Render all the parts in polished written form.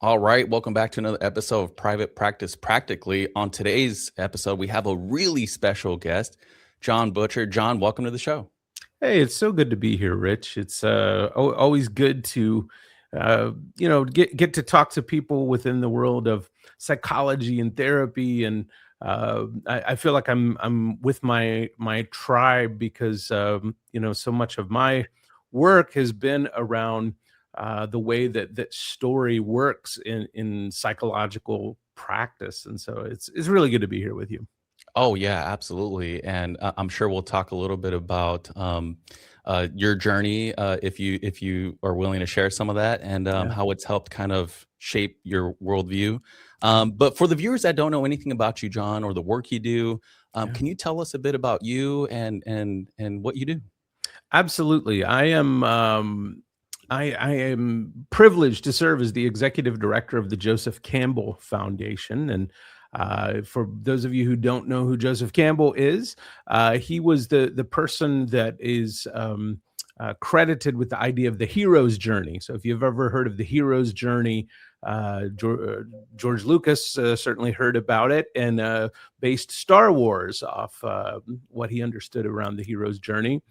All right, welcome back to another episode of Private Practice Practically. On today's episode, we have a really special guest, John Bucher. John, welcome to the show. Hey, it's so good to be here, Rich. It's always good to, get to talk to people within the world of psychology and therapy, and I feel like I'm with my tribe because so much of my work has been around the way that story works in psychological practice, and so it's really good to be here with you. Oh yeah, absolutely, and I'm sure we'll talk a little bit about your journey, if you are willing to share some of that, and Yeah. how it's helped kind of shape your worldview. But for the viewers that don't know anything about you, John, or the work you do, Yeah. can you tell us a bit about you and what you do? Absolutely. I am privileged to serve as the executive director of the Joseph Campbell Foundation. And for those of you who don't know who Joseph Campbell is, he was the person that is credited with the idea of the hero's journey. So if you've ever heard of the hero's journey, George Lucas certainly heard about it and based Star Wars off what he understood around the hero's journey.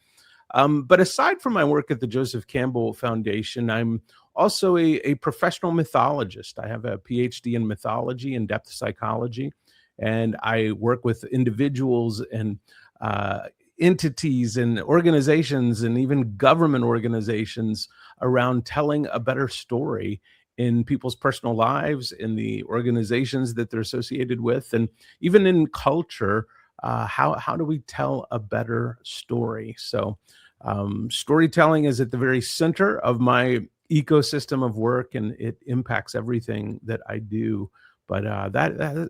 But aside from my work at the Joseph Campbell Foundation, I'm also a professional mythologist. I have a PhD in mythology and depth psychology, and I work with individuals and entities and organizations and even government organizations around telling a better story in people's personal lives, in the organizations that they're associated with, and even in culture. How do we tell a better story? So storytelling is at the very center of my ecosystem of work, and it impacts everything that I do. But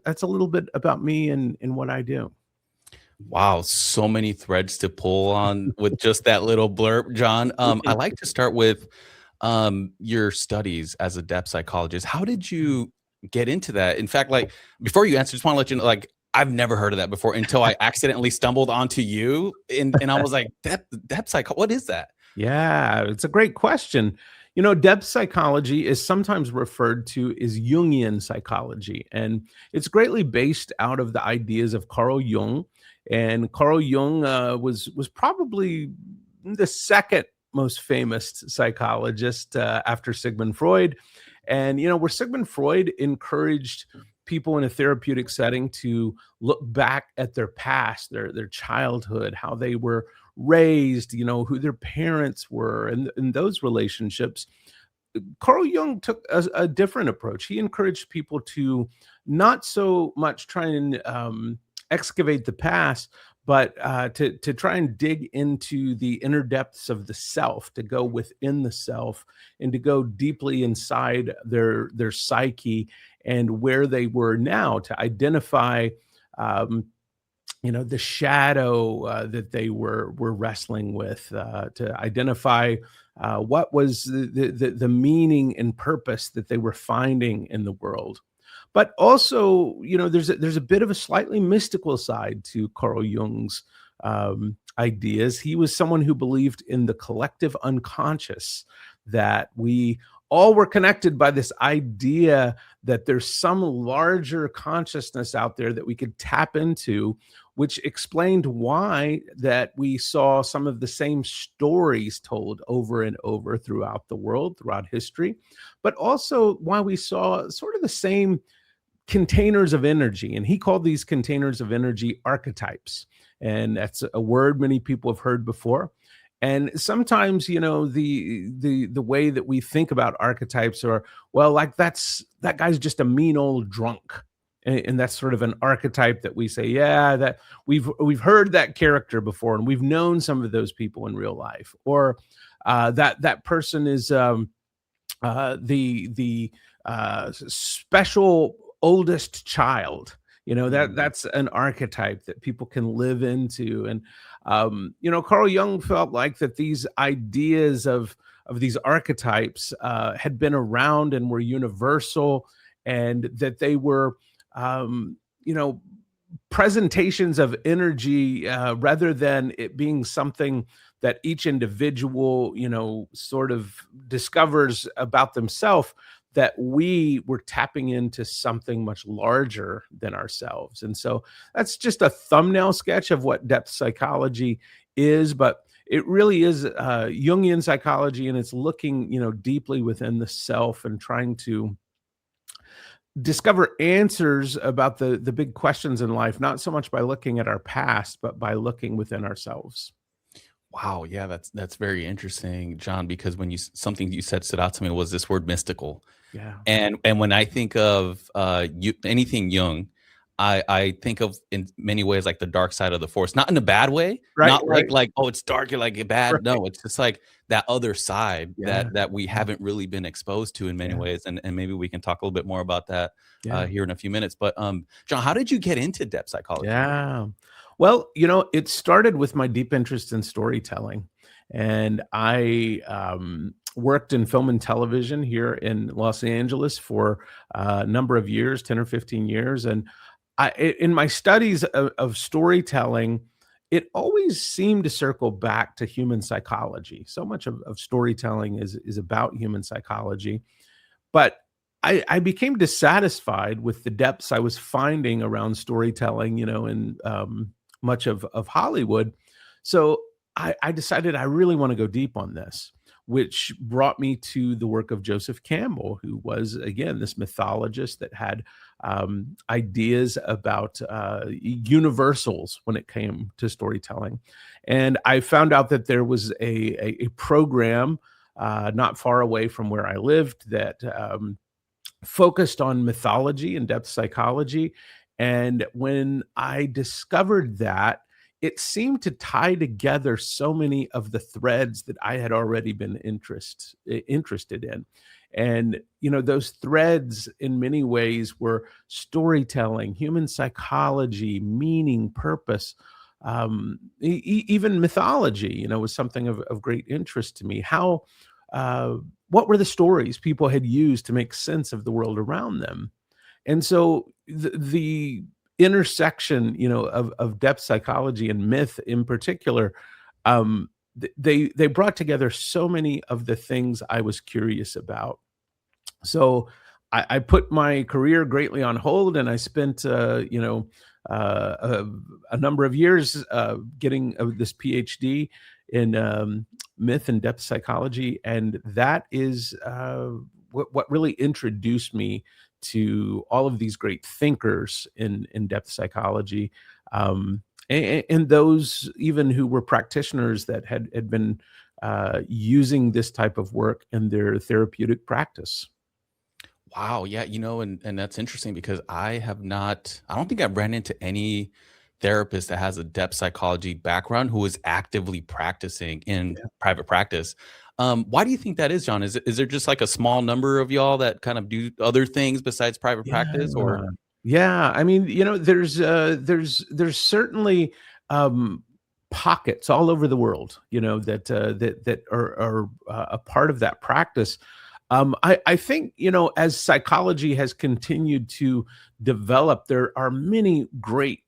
that's a little bit about me and what I do. Wow, so many threads to pull on with just that little blurb, John. I like to start with your studies as a depth psychologist. How did you get into that? In fact, like before you answer, just want to let you know, like I've never heard of that before until I accidentally stumbled onto you, and I was like, depth psycho, what is that? Yeah, it's a great question. Depth psychology is sometimes referred to as Jungian psychology, and it's greatly based out of the ideas of Carl Jung. And Carl Jung was probably the second most famous psychologist after Sigmund Freud. And where Sigmund Freud encouraged people in a therapeutic setting to look back at their past, their childhood, how they were raised, who their parents were, and those relationships. Carl Jung took a different approach. He encouraged people to not so much try and excavate the past, but to try and dig into the inner depths of the self, to go within the self, and to go deeply inside their psyche and where they were now, to identify the shadow that they were wrestling with, to identify what was the meaning and purpose that they were finding in the world. But also, there's a bit of a slightly mystical side to Carl Jung's ideas. He was someone who believed in the collective unconscious, that we all were connected by this idea that there's some larger consciousness out there that we could tap into, which explained why that we saw some of the same stories told over and over throughout the world, throughout history, but also why we saw sort of the same containers of energy. And he called these containers of energy archetypes. And that's a word many people have heard before. And sometimes, the way that we think about archetypes are, well, like that guy's just a mean old drunk. And that's sort of an archetype that we say, yeah, that we've heard that character before, and we've known some of those people in real life. Or that person is the special oldest child. That's an archetype that people can live into. And Carl Jung felt like that these ideas of these archetypes had been around and were universal, and that they were um, you know presentations of energy, rather than it being something that each individual sort of discovers about themselves. that we were tapping into something much larger than ourselves. And so that's just a thumbnail sketch of what depth psychology is, but it really is Jungian psychology, and it's looking, deeply within the self and trying to discover answers about the big questions in life, not so much by looking at our past, but by looking within ourselves. Wow, yeah, that's very interesting, John, because when something you said stood out to me was this word mystical. Yeah. And when I think of, anything Jung, I think of in many ways like the dark side of the force, not in a bad way, Right, not right, like, "Oh, it's dark, you're like, bad." right. No, it's just like that other side Yeah, that we yeah, haven't really been exposed to in many yeah, ways, and maybe we can talk a little bit more about that, yeah, here in a few minutes. But, John, how did you get into depth psychology? yeah. Well, it started with my deep interest in storytelling, and I worked in film and television here in Los Angeles for a number of years, 10 or 15 years, and in my studies of storytelling, it always seemed to circle back to human psychology. So much of storytelling is about human psychology, but I became dissatisfied with the depths I was finding around storytelling, in much of Hollywood. So I decided I really want to go deep on this, which brought me to the work of Joseph Campbell, who was, again, this mythologist that had ideas about universals when it came to storytelling. And I found out that there was a program not far away from where I lived that focused on mythology and depth psychology. And when I discovered that, it seemed to tie together so many of the threads that I had already been interested in. And, those threads in many ways were storytelling, human psychology, meaning, purpose, even mythology, was something of great interest to me. Uh, what were the stories people had used to make sense of the world around them? And so the intersection, of depth psychology and myth in particular, they brought together so many of the things I was curious about. So I put my career greatly on hold, and I spent, a number of years getting this PhD in myth and depth psychology, and that is what really introduced me to all of these great thinkers in depth psychology, and those even who were practitioners that had been using this type of work in their therapeutic practice. Wow, yeah, and that's interesting because I don't think I've ran into any therapist that has a depth psychology background who is actively practicing in private practice. Why do you think that is, John? Is there just like a small number of y'all that kind of do other things besides private Yeah. practice, or Yeah, I mean, there's certainly, um, pockets all over the world, that are, a part of that practice. I think, as psychology has continued to develop, there are many great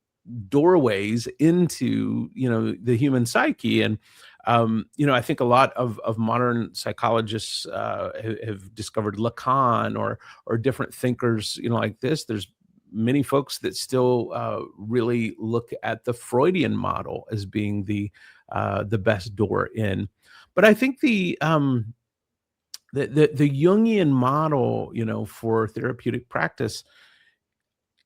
doorways into, the human psyche. And I think a lot of modern psychologists have discovered Lacan or different thinkers, like this. There's many folks that still really look at the Freudian model as being the best door in. But I think the Jungian model, for therapeutic practice,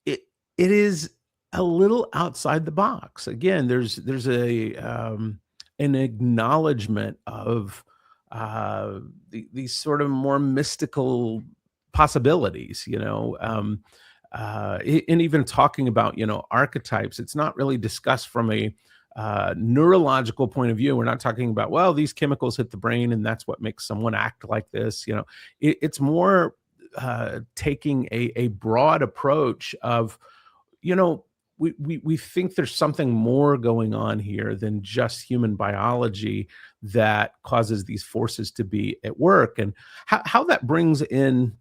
it it is a little outside the box. Again, there's an acknowledgement of these sort of more mystical possibilities, and even talking about, archetypes. It's not really discussed from a neurological point of view. We're not talking about, well, these chemicals hit the brain and that's what makes someone act like this. It's more taking a broad approach of, you know, we think there's something more going on here than just human biology that causes these forces to be at work. And how that brings in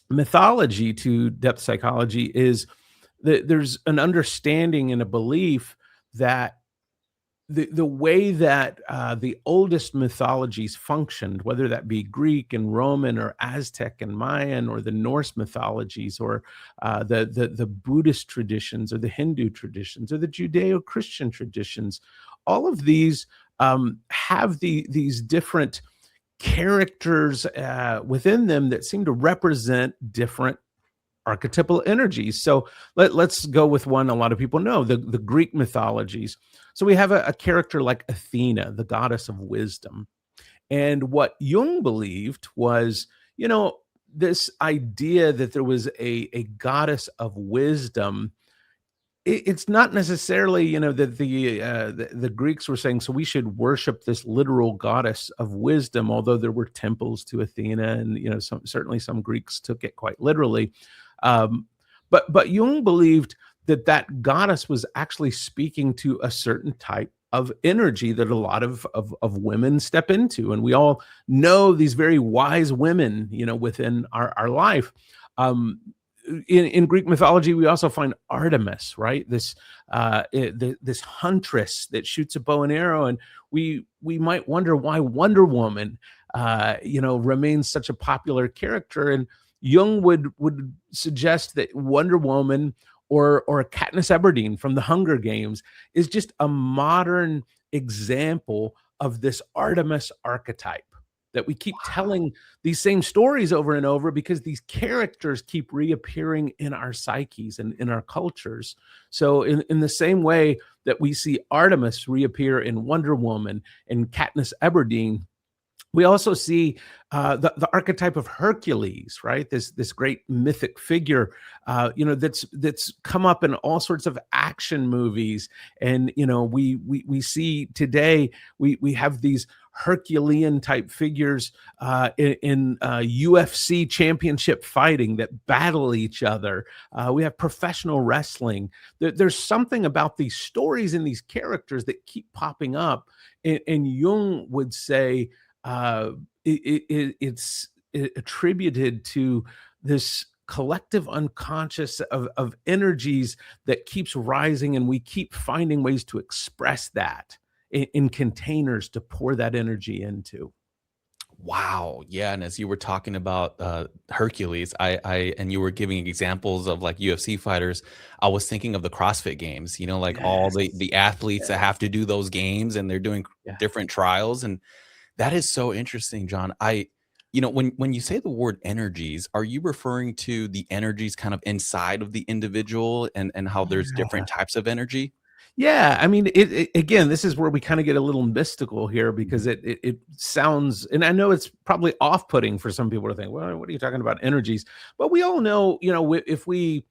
mythology to depth psychology is that there's an understanding and a belief that the way that the oldest mythologies functioned, whether that be Greek and Roman or Aztec and Mayan or the Norse mythologies or the Buddhist traditions or the Hindu traditions or the Judeo-Christian traditions, all of these have these different characters within them that seem to represent different archetypal energies. So let's go with one a lot of people know, the Greek mythologies. So we have a character like Athena, the goddess of wisdom. And what Jung believed was, this idea that there was a goddess of wisdom. It's not necessarily, that the Greeks were saying, so we should worship this literal goddess of wisdom, although there were temples to Athena, and certainly some Greeks took it quite literally. But Jung believed that goddess was actually speaking to a certain type of energy that a lot of women step into, and we all know these very wise women, within our life. In Greek mythology, we also find Artemis, right? This huntress that shoots a bow and arrow, and we might wonder why Wonder Woman, remains such a popular character. And Jung would suggest that Wonder Woman or Katniss Everdeen from the Hunger Games is just a modern example of this Artemis archetype, that we keep telling these same stories over and over because these characters keep reappearing in our psyches and in our cultures. So in the same way that we see Artemis reappear in Wonder Woman and Katniss Everdeen, we also see the archetype of Hercules, right? This great mythic figure, that's come up in all sorts of action movies, and we see today we have these Herculean type figures in UFC championship fighting that battle each other. We have professional wrestling. There's something about these stories and these characters that keep popping up, and Jung would say it's attributed to this collective unconscious of energies that keeps rising, and we keep finding ways to express that in containers to pour that energy into. Wow. Yeah. And as you were talking about Hercules, and you were giving examples of like UFC fighters, I was thinking of the CrossFit games, like all Yes. the athletes that Yes. have to do those games, and they're doing Yeah. different trials. And that is so interesting, John. When you say the word energies, are you referring to the energies kind of inside of the individual, and how there's Yeah. different types of energy? Yeah, I mean, again, this is where we kind of get a little mystical here, Mhm. because it sounds, and I know it's probably off-putting for some people to think, well, what are you talking about energies? But we all know, if we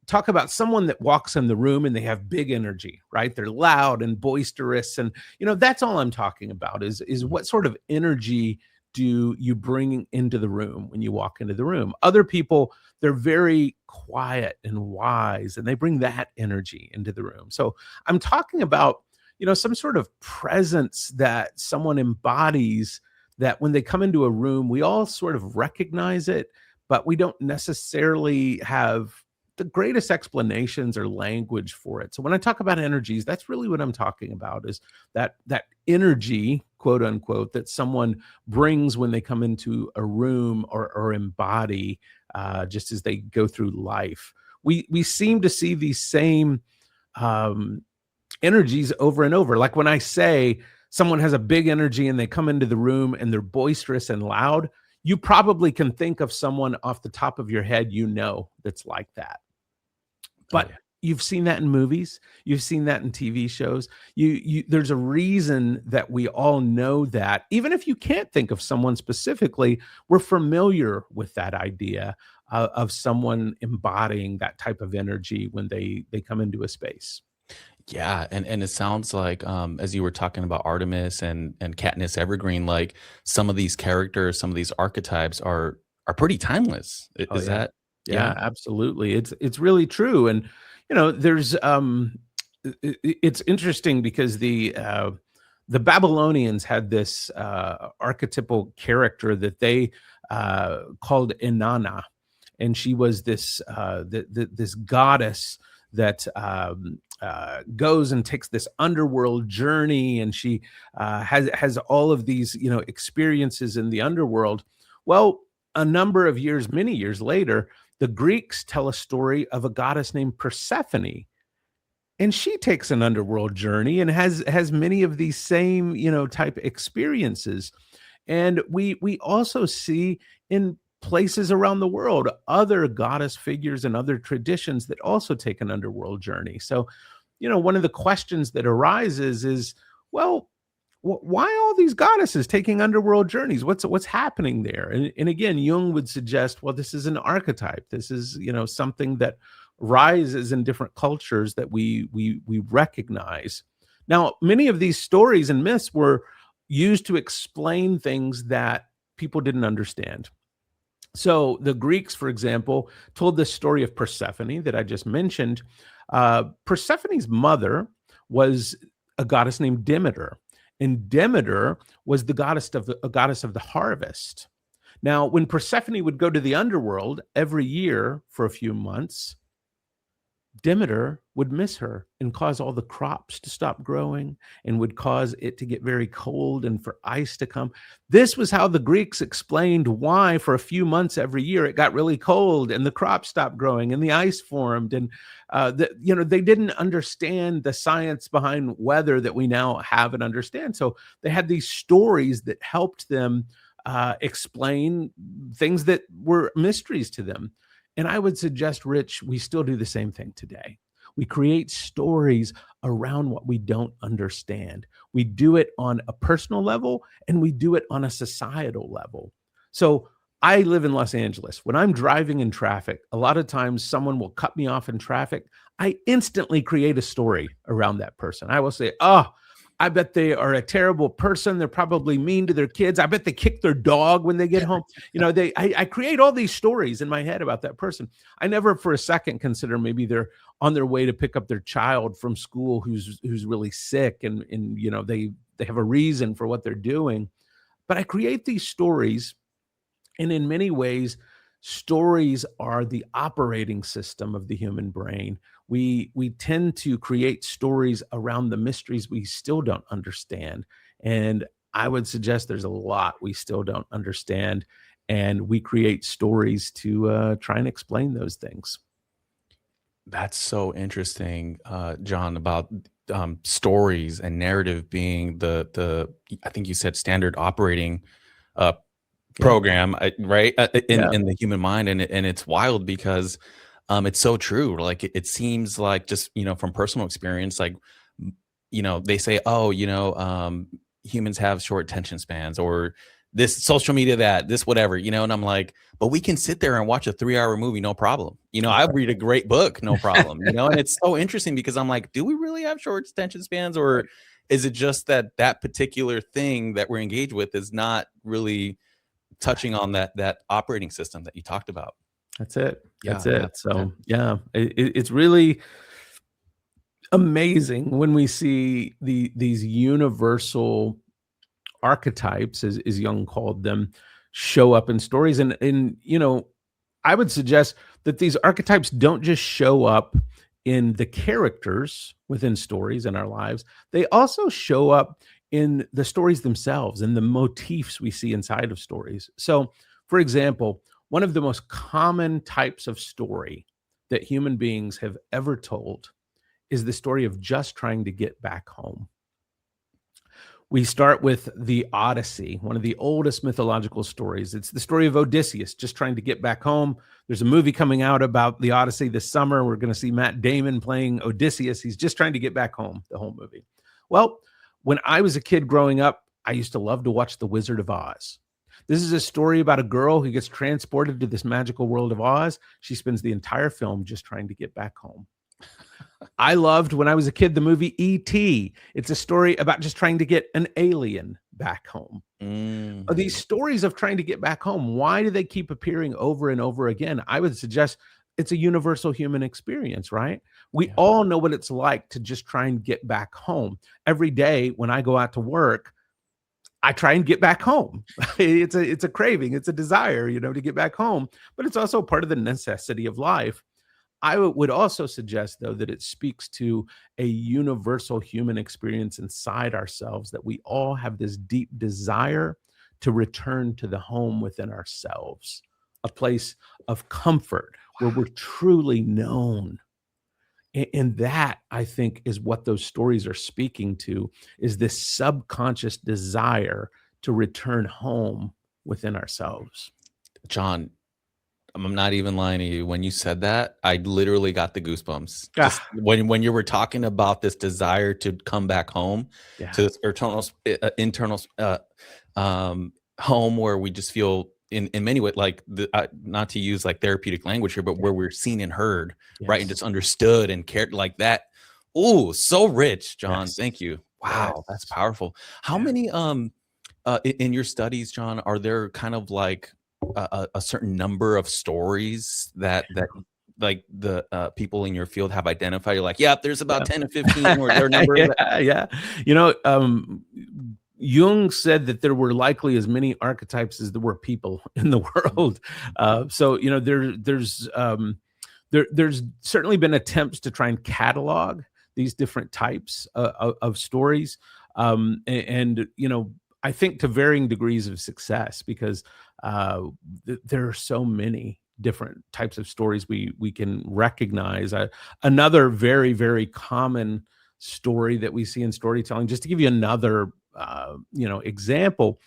talk about someone that walks in the room and they have big energy, right? They're loud and boisterous, and that's all I'm talking about is Mhm. what sort of energy do you bring into the room when you walk into the room? Other people, they're very quiet and wise, and they bring that energy into the room. So I'm talking about, some sort of presence that someone embodies, that when they come into a room, we all sort of recognize it, but we don't necessarily have the greatest explanations or language for it. So when I talk about energies, that's really what I'm talking about, is that energy, quote unquote, that someone brings when they come into a room or embody, just as they go through life. We seem to see these same um, energies over and over. Like when I say someone has a big energy and they come into the room and they're boisterous and loud, you probably can think of someone off the top of your head, that's like that. Oh But yeah. you've seen that in movies, you've seen that in TV shows. There's a reason that we all know that. Even if you can't think of someone specifically, we're familiar with that idea of someone embodying that type of energy when they come into a space. Yeah, and it sounds like, as you were talking about Artemis and Katniss Evergreen, like some of these characters, some of these archetypes are pretty timeless. Oh, Is yeah. that? Yeah, Yeah. absolutely. It's really true, and, there's, it's interesting because the Babylonians had this, archetypal character that they, called Inanna, and she was this, this goddess that, goes and takes this underworld journey, and she has all of these, experiences in the underworld. Well, a number of years, many years later, the Greeks tell a story of a goddess named Persephone, and she takes an underworld journey and has many of these same, type experiences. And we also see in places around the world other goddess figures and other traditions that also take an underworld journey. So, one of the questions that arises is, well, why all these goddesses taking underworld journeys? What's happening there? And again, Jung would suggest, well, this is an archetype. This is, something that rises in different cultures that we recognize. Now, many of these stories and myths were used to explain things that people didn't understand. So the Greeks, for example, told this story of Persephone that I just mentioned. Persephone's mother was a goddess named Demeter, and Demeter was the goddess of the harvest. Now, when Persephone would go to the underworld every year for a few months, Demeter would miss her and cause all the crops to stop growing, and would cause it to get very cold and for ice to come. This was how the Greeks explained why for a few months every year it got really cold and the crops stopped growing and the ice formed. And they didn't understand the science behind weather that we now have and understand. So they had these stories that helped them explain things that were mysteries to them. And I would suggest, Rich, we still do the same thing today. We create stories around what we don't understand. We do it on a personal level, and we do it on a societal level. So I live in Los Angeles. When I'm driving in traffic, a lot of times someone will cut me off in traffic. I instantly create a story around that person. I will say, oh, I bet they are a terrible person. They're probably mean to their kids. I bet they kick their dog when they get home. I create all these stories in my head about that person. I never for a second consider maybe they're on their way to pick up their child from school who's really sick, and they have a reason for what they're doing. But I create these stories, and in many ways, stories are the operating system of the human brain. We tend to create stories around the mysteries we still don't understand. And I would suggest there's a lot we still don't understand. And we create stories to try and explain those things. That's so interesting, John, about stories and narrative being the I think you said standard operating uh, Yeah. program, right? Yeah. In the human mind, and it's wild because it's so true. Like it seems like, just from personal experience, like they say, oh, humans have short attention spans, or this social media, that this whatever, and I'm like, but we can sit there and watch a 3-hour movie, no problem. I read a great book, no problem. And it's so interesting because I'm like, do we really have short attention spans, or is it just that particular thing that we're engaged with is not really touching on that operating system that you talked about? That's it. That's Yeah, it. So yeah, it's really amazing when we see these universal archetypes, as Jung called them, show up in stories. And I would suggest that these archetypes don't just show up in the characters within stories in our lives. They also show up in the stories themselves and the motifs we see inside of stories. So, for example, one of the most common types of story that human beings have ever told is the story of just trying to get back home. We start with the Odyssey, one of the oldest mythological stories. It's the story of Odysseus just trying to get back home. There's a movie coming out about the Odyssey this summer. We're going to see Matt Damon playing Odysseus. He's just trying to get back home, the whole movie. Well, when I was a kid growing up, I used to love to watch The Wizard of Oz. This is a story about a girl who gets transported to this magical world of Oz. She spends the entire film just trying to get back home. I loved, when I was a kid, the movie E.T. It's a story about just trying to get an alien back home. These stories of trying to get back home, why do they keep appearing over and over again? I would suggest it's a universal human experience, right? We all know what it's like to just try and get back home. Every day when I go out to work, I try and get back home. It's a craving, it's a desire, to get back home, but it's also part of the necessity of life. I would also suggest, though, that it speaks to a universal human experience inside ourselves, that we all have this deep desire to return to the home within ourselves, a place of comfort where we're truly known. And that, I think, is what those stories are speaking to, is this subconscious desire to return home within ourselves. John, I'm not even lying to you. When you said that, I literally got the goosebumps. Just Ah, when you were talking about this desire to come back home yeah, to this internal home where we just feel in many ways like not to use like therapeutic language here, but yeah, where we're seen and heard, right, and yes, just understood and cared like that. Oh, so rich, John. yes, Thank you. Wow, that's yes, powerful. How yeah. many in your studies, John, are there kind of like a certain number of stories that like the people in your field have identified? You're like, yeah, there's about 10 to 15, or their number that Yeah, yeah. You know, Jung said that there were likely as many archetypes as there were people in the world. So, you know, there's certainly been attempts to try and catalog these different types of stories, and you know, I think to varying degrees of success, because there are so many different types of stories we can recognize. Another very common story that we see in storytelling, just to give you another example,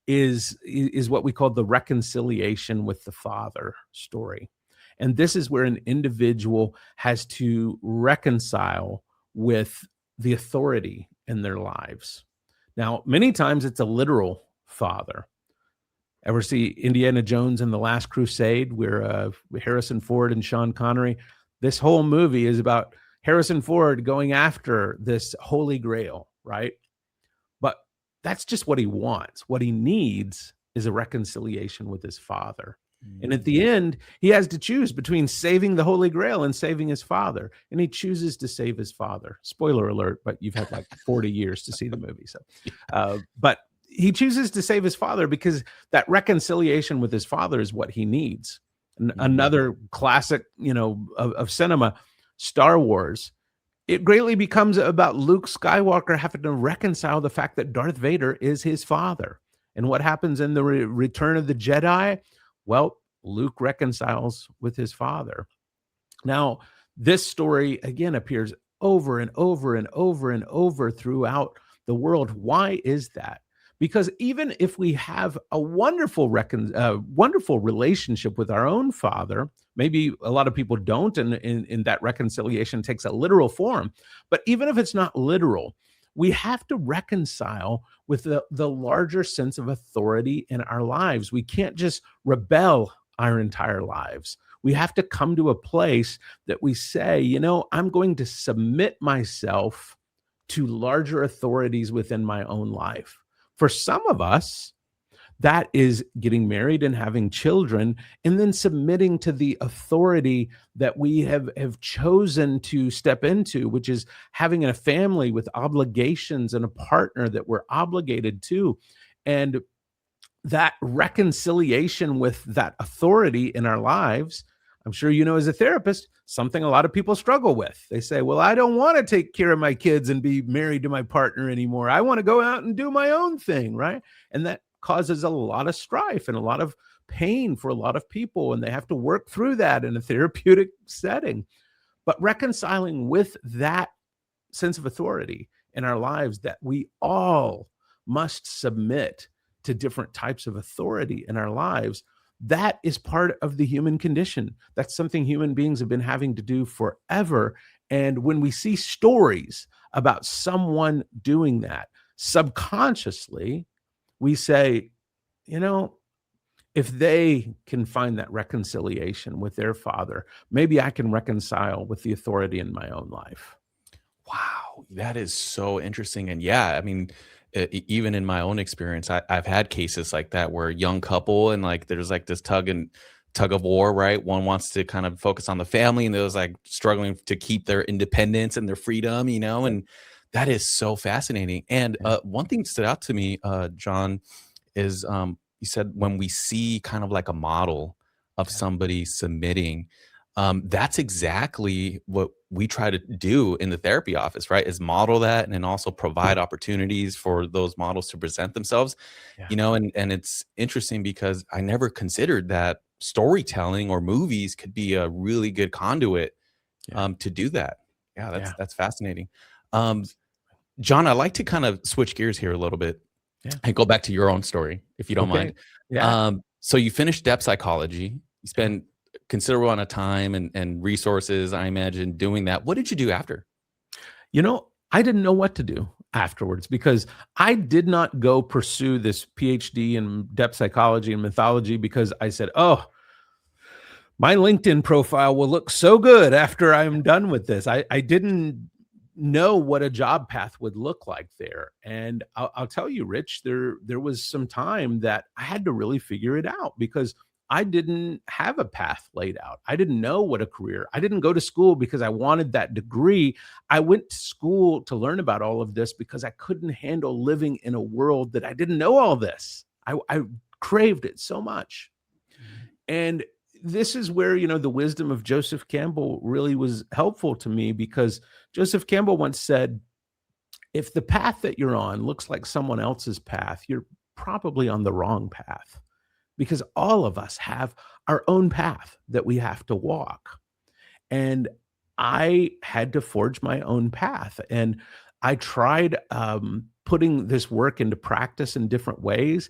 is what we call the reconciliation with the father story. And this is where an individual has to reconcile with the authority in their lives. Now, many times it's a literal father. Ever see Indiana Jones and the Last Crusade, where Harrison Ford and Sean Connery? This whole movie is about Harrison Ford going after this holy grail, right? But that's just what he wants. What he needs is a reconciliation with his father. And at the end, he has to choose between saving the Holy Grail and saving his father. And he chooses to save his father. Spoiler alert, but you've had like 40 years to see the movie. So, but he chooses to save his father because that reconciliation with his father is what he needs. Mhm. Another classic, of cinema, Star Wars, it greatly becomes about Luke Skywalker having to reconcile the fact that Darth Vader is his father. And what happens in the Return of the Jedi? Well, Luke reconciles with his father. Now, this story again appears over and over and over and over throughout the world. Why is that? Because even if we have a wonderful relationship with our own father, maybe a lot of people don't, and in that reconciliation takes a literal form. But even if it's not literal, we have to reconcile with the larger sense of authority in our lives. We can't just rebel our entire lives. We have to come to a place that we say, I'm going to submit myself to larger authorities within my own life. For some of us, that is getting married and having children, and then submitting to the authority that we have chosen to step into, which is having a family with obligations and a partner that we're obligated to. And that reconciliation with that authority in our lives, I'm sure as a therapist, something a lot of people struggle with. They say, well, I don't want to take care of my kids and be married to my partner anymore. I want to go out and do my own thing, right? And that causes a lot of strife and a lot of pain for a lot of people, and they have to work through that in a therapeutic setting. But reconciling with that sense of authority in our lives, that we all must submit to different types of authority in our lives, that is part of the human condition. That's something human beings have been having to do forever. And when we see stories about someone doing that, subconsciously, we say, if they can find that reconciliation with their father, maybe I can reconcile with the authority in my own life. Wow, that is so interesting. And yeah, I mean, even in my own experience, I've had cases like that where a young couple and like there's like this tug of war, right? One wants to kind of focus on the family, and the other's like struggling to keep their independence and their freedom, and that is so fascinating. And Yeah. one thing stood out to me, John, is you said when we see kind of like a model of Yeah. somebody submitting, That's exactly what we try to do in the therapy office, right? Is model that and then also provide opportunities for those models to present themselves, Yeah. and it's interesting because I never considered that storytelling or movies could be a really good conduit Yeah. to do that. Yeah, Yeah. that's fascinating. Um, John, I'd like to kind of switch gears here a little bit Yeah. and go back to your own story, if you don't Okay. mind. Yeah. So you finished depth psychology. You Yeah. spent considerable amount of time and resources, I imagine, doing that. What did you do after? I didn't know what to do afterwards because I did not go pursue this PhD in depth psychology and mythology because I said, oh, my LinkedIn profile will look so good after I'm done with this. I didn't know what a job path would look like there. And I'll tell you, Rich, there was some time that I had to really figure it out because I didn't have a path laid out. I didn't know what a career. I didn't go to school because I wanted that degree. I went to school to learn about all of this because I couldn't handle living in a world that I didn't know all this. I craved it so much. And this is where, the wisdom of Joseph Campbell really was helpful to me because Joseph Campbell once said, if the path that you're on looks like someone else's path, you're probably on the wrong path because all of us have our own path that we have to walk. And I had to forge my own path. And I tried putting this work into practice in different ways.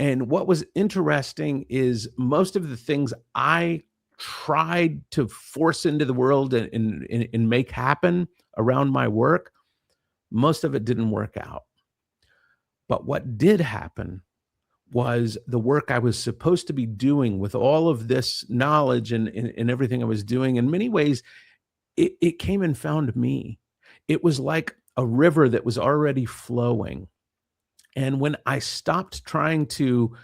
And what was interesting is most of the things I tried to force into the world and make happen around my work, most of it didn't work out. But what did happen was the work I was supposed to be doing with all of this knowledge and everything I was doing. In many ways, it came and found me. It was like a river that was already flowing. And when I stopped trying to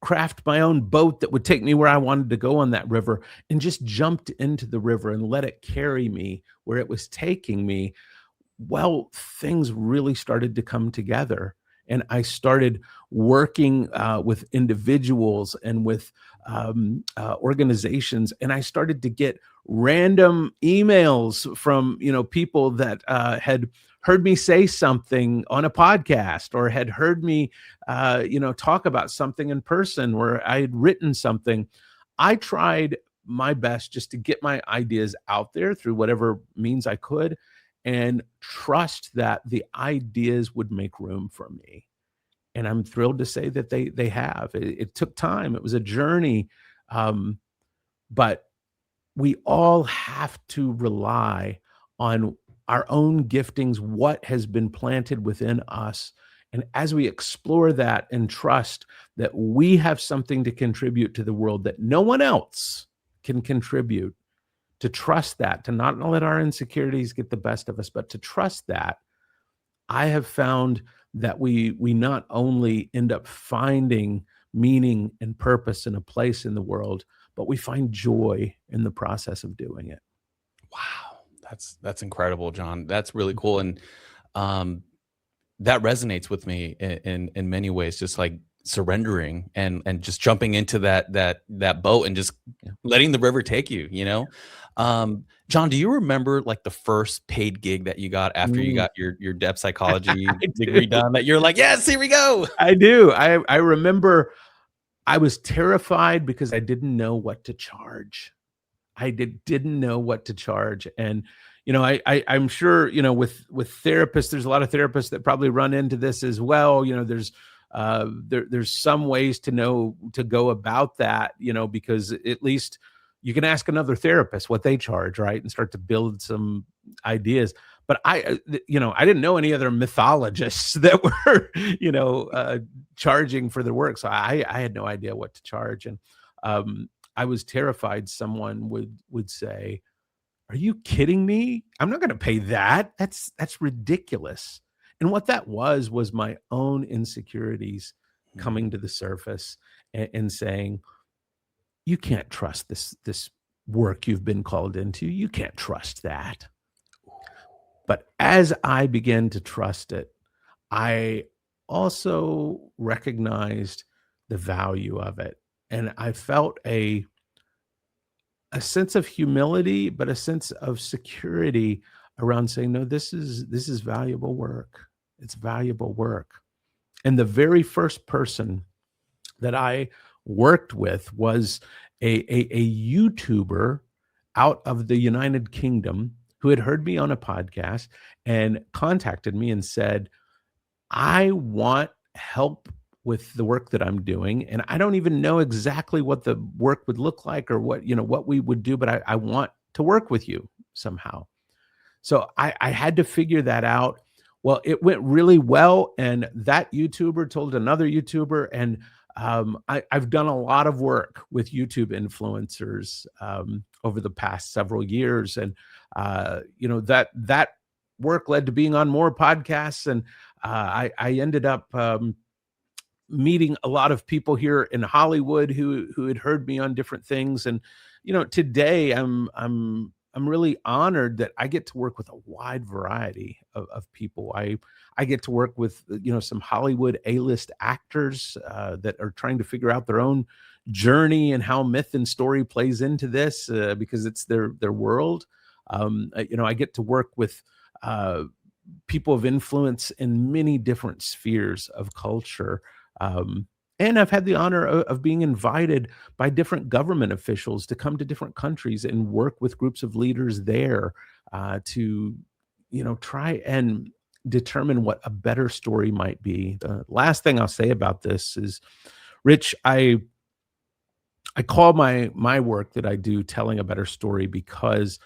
craft my own boat that would take me where I wanted to go on that river and just jumped into the river and let it carry me where it was taking me, well, things really started to come together. And I started working with individuals and with organizations, and I started to get random emails from people that had heard me say something on a podcast or had heard me talk about something in person where I had written something. I tried my best just to get my ideas out there through whatever means I could and trust that the ideas would make room for me. And I'm thrilled to say that they have. It took time. It was a journey, um, but we all have to rely on our own giftings, what has been planted within us. And as we explore that and trust that we have something to contribute to the world that no one else can contribute, to trust that, to not let our insecurities get the best of us, but to trust that, I have found that we not only end up finding meaning and purpose and a place in the world, but we find joy in the process of doing it. Wow, that's incredible, John. That's really cool, and um, that resonates with me in many ways. Just like surrendering and just jumping into that boat and just Yeah. letting the river take you. John, do you remember like the first paid gig that you got after you Mm, got your depth psychology I degree do. done? That you're like, yes, here we go. I do. I remember I was terrified because I didn't know what to charge. Didn't know what to charge. And, I'm sure, with therapists, there's a lot of therapists that probably run into this as well. There's some ways to know to go about that, because at least you can ask another therapist what they charge, right? And start to build some ideas. But I didn't know any other mythologists that were, charging for their work. So I had no idea what to charge. And, I was terrified someone would say, "Are you kidding me? I'm not gonna pay that. That's ridiculous." And what that was my own insecurities Mm. coming to the surface and saying, "You can't trust this work you've been called into. You can't trust that." But as I began to trust it, I also recognized the value of it, and I felt a sense of humility, but a sense of security around saying, no, this is valuable work. It's valuable work. And the very first person that I worked with was a YouTuber out of the United Kingdom who had heard me on a podcast and contacted me and said, I want help with the work that I'm doing. And I don't even know exactly what the work would look like or what we would do, but I want to work with you somehow. So I had to figure that out. Well, it went really well. And that YouTuber told another YouTuber. And I've done a lot of work with YouTube influencers over the past several years. And, that work led to being on more podcasts. And I ended up meeting a lot of people here in Hollywood who had heard me on different things. And, today I'm really honored that I get to work with a wide variety of people. I get to work with, some Hollywood A-list actors that are trying to figure out their own journey and how myth and story plays into this because it's their world. I get to work with people of influence in many different spheres of culture. And I've had the honor of being invited by different government officials to come to different countries and work with groups of leaders there to, try and determine what a better story might be. The last thing I'll say about this is, Rich, I call my work that I do telling a better story because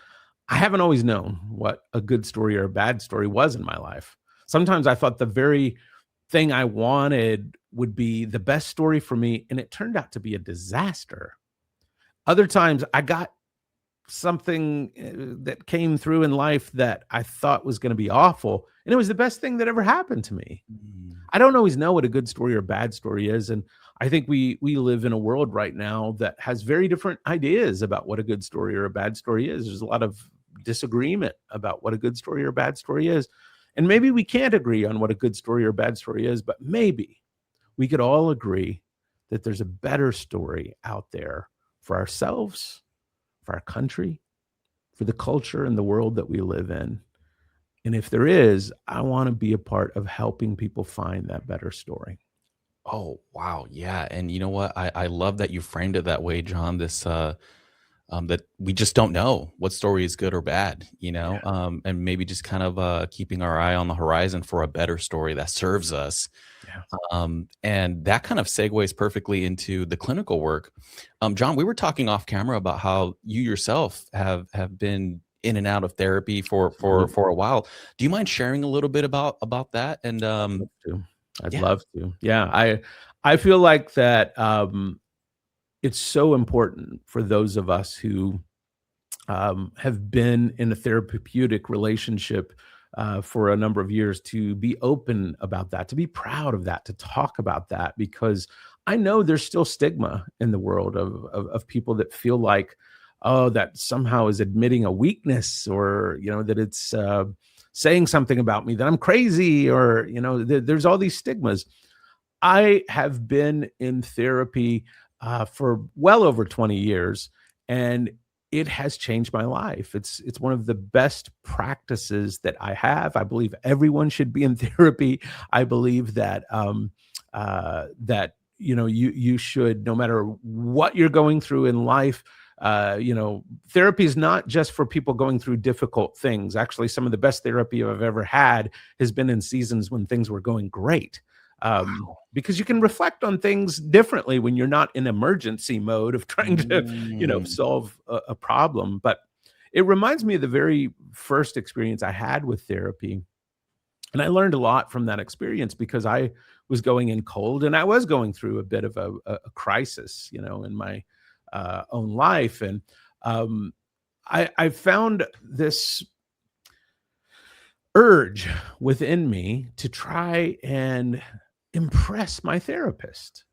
I haven't always known what a good story or a bad story was in my life. Sometimes I thought the very thing I wanted would be the best story for me, and it turned out to be a disaster. Other times I got something that came through in life that I thought was going to be awful, and it was the best thing that ever happened to me. Mm. I don't always know what a good story or a bad story is, and I think we live in a world right now that has very different ideas about what a good story or a bad story is. There's a lot of disagreement about what a good story or a bad story is. And maybe we can't agree on what a good story or a bad story is, but maybe we could all agree that there's a better story out there for ourselves, for our country, for the culture and the world that we live in. And if there is, I want to be a part of helping people find that better story. Oh, wow. Yeah. And you know what? I love that you framed it that way, John. That we just don't know what story is good or bad, Yeah. and maybe just kind of keeping our eye on the horizon for a better story that serves us. Yeah. And that kind of segues perfectly into the clinical work. John, we were talking off camera about how you yourself have been in and out of therapy for a while. Do you mind sharing a little bit about that? And I'd love to. I'd yeah. love to. Yeah. I feel like that it's so important for those of us who have been in a therapeutic relationship for a number of years to be open about that, to be proud of that, to talk about that, because I know there's still stigma in the world of people that feel like, oh, that somehow is admitting a weakness, or that it's saying something about me, that I'm crazy, or there's all these stigmas. I have been in therapy for well over 20 years, and it has changed my life. It's one of the best practices that I have. I believe everyone should be in therapy. I believe that you should, no matter what you're going through in life. Therapy is not just for people going through difficult things. Actually, some of the best therapy I've ever had has been in seasons when things were going great. Wow. Because you can reflect on things differently when you're not in emergency mode of trying to, Mm. solve a problem. But it reminds me of the very first experience I had with therapy. And I learned a lot from that experience because I was going in cold, and I was going through a bit of a crisis, in my own life. And I found this urge within me to try and impress my therapist.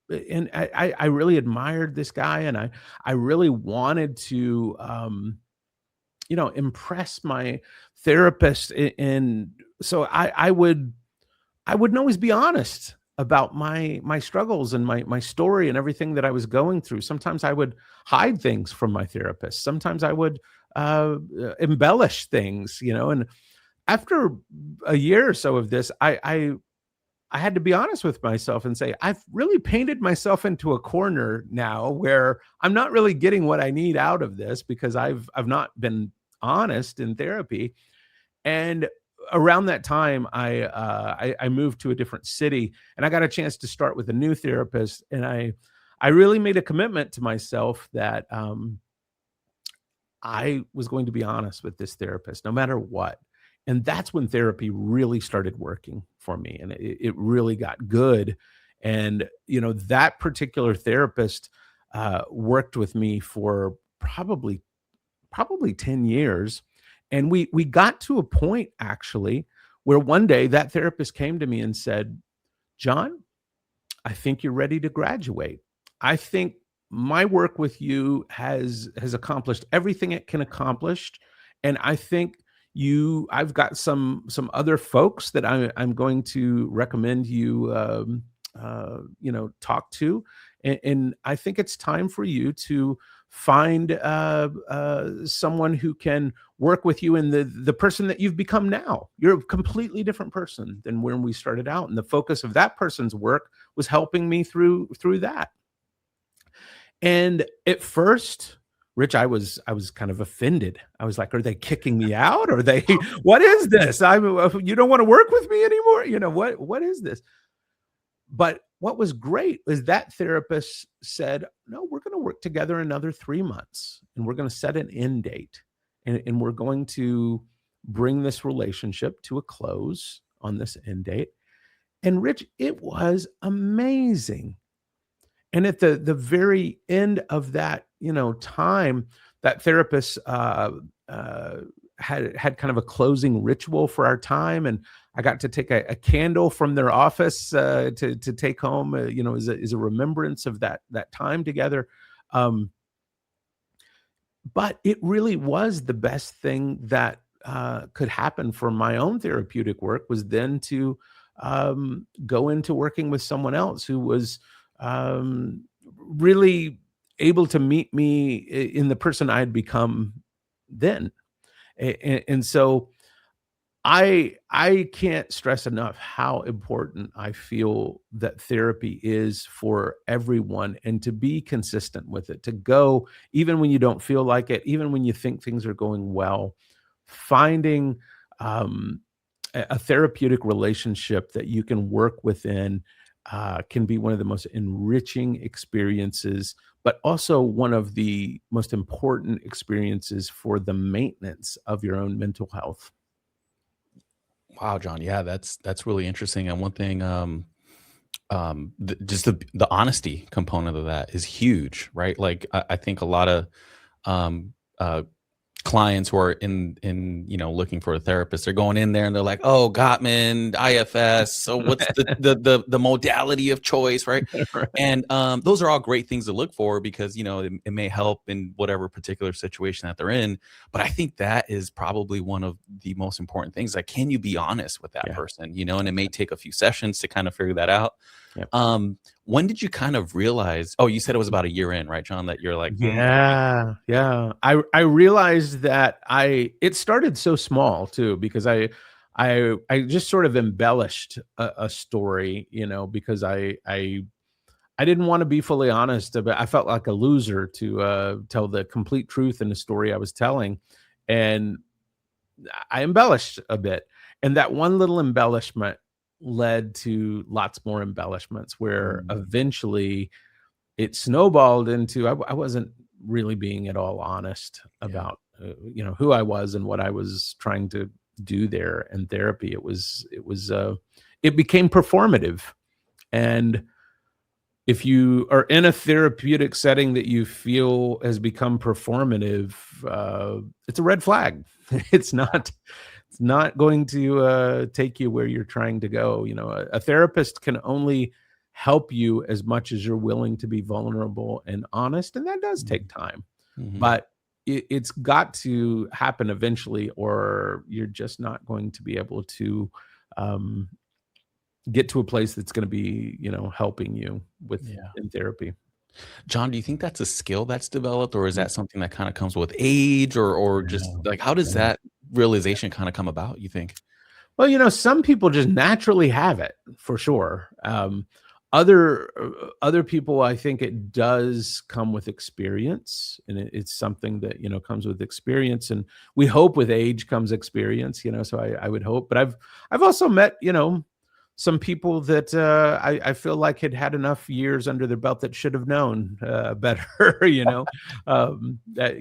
And I really admired this guy, and I really wanted to impress my therapist. And so I wouldn't always be honest about my struggles and my story and everything that I was going through. Sometimes I would hide things from my therapist. Sometimes I would embellish things, and after a year or so of this, I had to be honest with myself and say, I've really painted myself into a corner now where I'm not really getting what I need out of this because I've not been honest in therapy. And around that time, I moved to a different city, and I got a chance to start with a new therapist. And I really made a commitment to myself that I was going to be honest with this therapist no matter what. And that's when therapy really started working for me, and it really got good. And that particular therapist worked with me for probably 10 years. And we got to a point actually where one day that therapist came to me and said, John, I think you're ready to graduate. I think my work with you has accomplished everything it can accomplish. And I think I've got some other folks that I'm going to recommend you talk to. And I think it's time for you to find someone who can work with you in the person that you've become now. You're a completely different person than when we started out. And the focus of that person's work was helping me through that. And at first, Rich, I was kind of offended. I was like, are they kicking me out? Are they, what is this? You don't want to work with me anymore? What is this? But what was great is that therapist said, no, we're going to work together another 3 months, and we're going to set an end date, and we're going to bring this relationship to a close on this end date. And Rich, it was amazing. And at the very end of that, time, that therapist had kind of a closing ritual for our time, and I got to take a candle from their office to take home, as a remembrance of that time together. But it really was the best thing that could happen for my own therapeutic work, was then to go into working with someone else who was really able to meet me in the person I had become then. And so I can't stress enough how important I feel that therapy is for everyone, and to be consistent with it, to go even when you don't feel like it, even when you think things are going well, finding um, a therapeutic relationship that you can work within can be one of the most enriching experiences, but also one of the most important experiences for the maintenance of your own mental health. Wow, John. Yeah, that's really interesting. And one thing, just the honesty component of that is huge, right? Like I think a lot of um, uh, clients who are in looking for a therapist, they're going in there and they're like, oh, Gottman, IFS, so what's the modality of choice, right? Right. And those are all great things to look for, because it may help in whatever particular situation that they're in. But I think that is probably one of the most important things. Like, can you be honest with that Yeah. person? And it may take a few sessions to kind of figure that out. Yep. When did you kind of realize, oh, you said it was about a year in, right, John, that you're like, Yeah, yeah. I realized that it started so small too, because I just sort of embellished a story, because I didn't want to be fully honest about. I felt like a loser to tell the complete truth in the story I was telling, and I embellished a bit. And that one little embellishment led to lots more embellishments, where mm, eventually it snowballed into I wasn't really being at all honest yeah, about who I was and what I was trying to do there in therapy. It became performative. And if you are in a therapeutic setting that you feel has become performative, it's a red flag. it's not it's not going to take you where you're trying to go. A therapist can only help you as much as you're willing to be vulnerable and honest, and that does take time. mm-hmm. But it's got to happen eventually, or you're just not going to be able to um, get to a place that's going to be, helping you with Yeah. in therapy. John, do you think that's a skill that's developed, or is that something that kinda comes with age, or just, Yeah. like, how does Yeah. that realization kinda come about, you think? Well, some people just naturally have it for sure. Other people, I think it does come with experience, and it's something that comes with experience, and we hope with age comes experience. So I would hope, but I've also met some people that I feel like had enough years under their belt that should have known better. That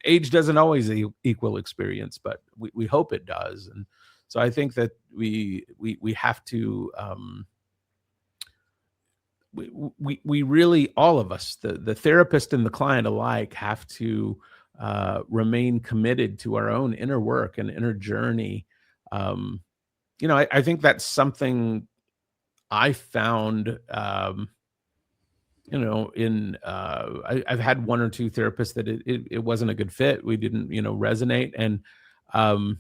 age doesn't always equal experience, but we hope it does, and so I think that we have to we really, all of us, the therapist and the client alike, have to remain committed to our own inner work and inner journey. Um, I think that's something I found. I've had one or two therapists that it wasn't a good fit. We didn't resonate, and um,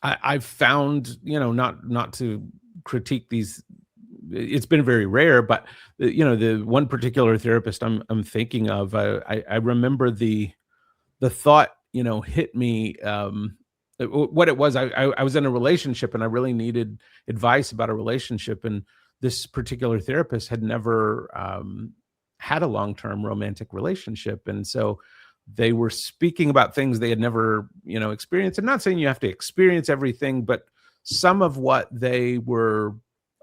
I've found, not to critique these, it's been very rare, but the one particular therapist I'm thinking of, I remember the thought, hit me. What it was, I was in a relationship and I really needed advice about a relationship, and this particular therapist had never had a long-term romantic relationship, and so they were speaking about things they had never, experienced. I'm not saying you have to experience everything, but some of what they were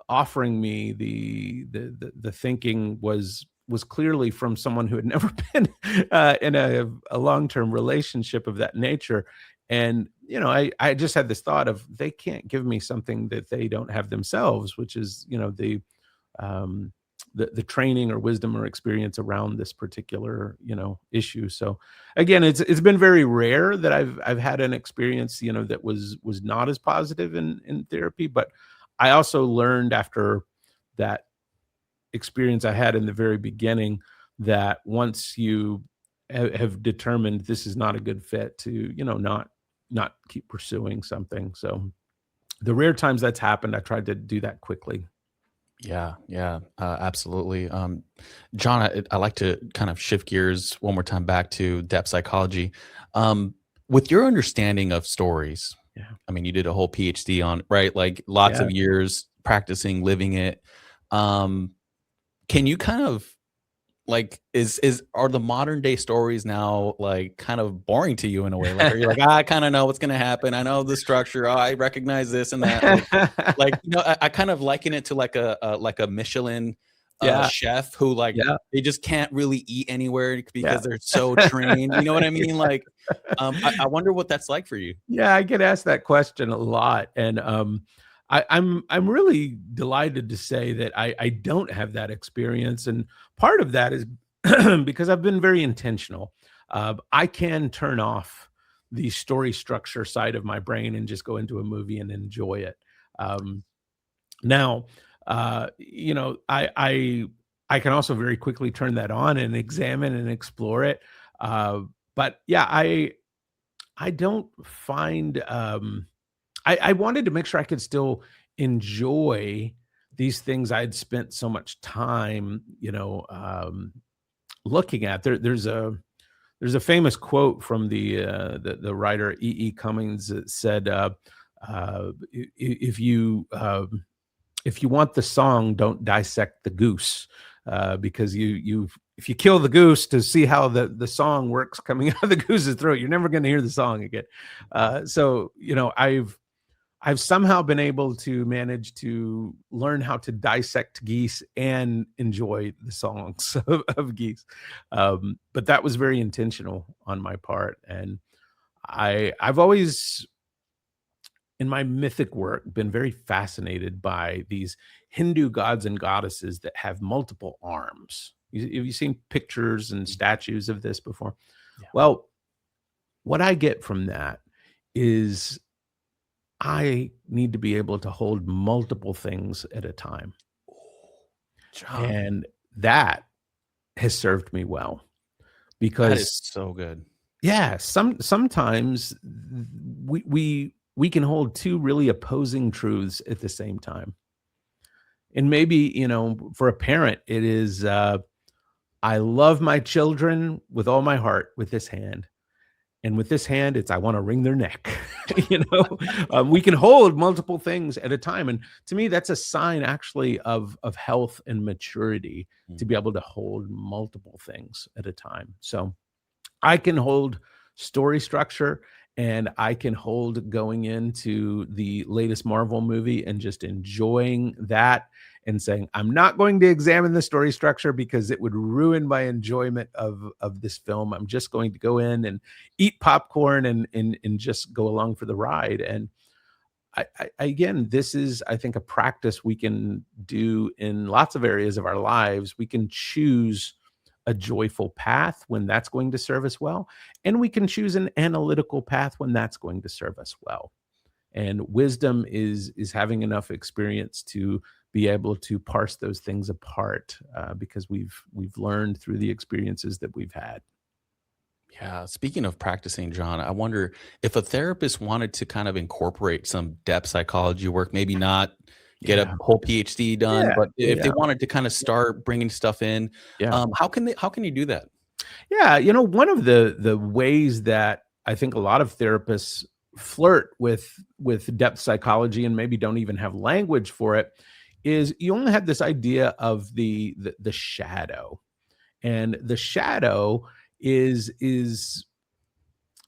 offering me, the thinking was clearly from someone who had never been in a long-term relationship of that nature. And I just had this thought of, they can't give me something that they don't have themselves, which is um, the training or wisdom or experience around this particular issue. So again, it's been very rare that I've had an experience that was not as positive in therapy, but I also learned after that experience I had in the very beginning, that once you have determined this is not a good fit, to not keep pursuing something. So the rare times that's happened, I tried to do that quickly. Yeah, yeah, absolutely. John, I like to kind of shift gears one more time back to depth psychology. With your understanding of stories, Yeah. I mean, you did a whole PhD on, right? Like lots Yeah. of years practicing, living it. Um, can you kind of like, is are the modern day stories now like kind of boring to you in a way? Like, are you like, I kind of know what's gonna happen. I know the structure. Oh, I recognize this and that. Like, I kind of liken it to like a Michelin, Yeah. chef who, like, Yeah. they just can't really eat anywhere Yeah. because they're so trained, you know what I mean? Like, I wonder what that's like for you. Yeah, I get asked that question a lot, and I'm really delighted to say that I don't have that experience, and part of that is because I've been very intentional. I can turn off the story structure side of my brain and just go into a movie and enjoy it. Um, Now, I can also very quickly turn that on and examine and explore it. But yeah, I don't find, I wanted to make sure I could still enjoy these things I'd spent so much time, looking at. There's a famous quote from the writer E. E. Cummings that said, If you want the song, don't dissect the goose, because you if you kill the goose to see how the song works coming out of the goose's throat, you're never going to hear the song again. So I've somehow been able to manage to learn how to dissect geese and enjoy the songs of geese. But that was very intentional on my part, and I've always, in my mythic work, been very fascinated by these Hindu gods and goddesses that have multiple arms. Have you seen pictures and statues of this before? Yeah. Well, what I get from that is I need to be able to hold multiple things at a time. John, And that has served me well that is because so good. yeah, sometimes we we can hold two really opposing truths at the same time. And maybe, for a parent, it is, I love my children with all my heart with this hand. And with this hand, it's I want to wring their neck. We can hold multiple things at a time, and to me, that's a sign actually of health and maturity to be able to hold multiple things at a time. So I can hold story structure, and I can hold going into the latest Marvel movie and just enjoying that and saying, I'm not going to examine the story structure because it would ruin my enjoyment of this film. I'm just going to go in and eat popcorn and just go along for the ride. And again, this is, I think, a practice we can do in lots of areas of our lives. We can choose a joyful path when that's going to serve us well, and we can choose an analytical path when that's going to serve us well. And wisdom is having enough experience to be able to parse those things apart, because we've learned through the experiences that we've had. Yeah. Speaking of practicing, John, I wonder if a therapist wanted to kind of incorporate some depth psychology work, maybe not get a Yeah, whole PhD done, yeah, but if they yeah, wanted to kind of start bringing stuff in, yeah. how can you do that? Yeah, one of the ways that I think a lot of therapists flirt with depth psychology and maybe don't even have language for it is you only have this idea of the shadow. And the shadow is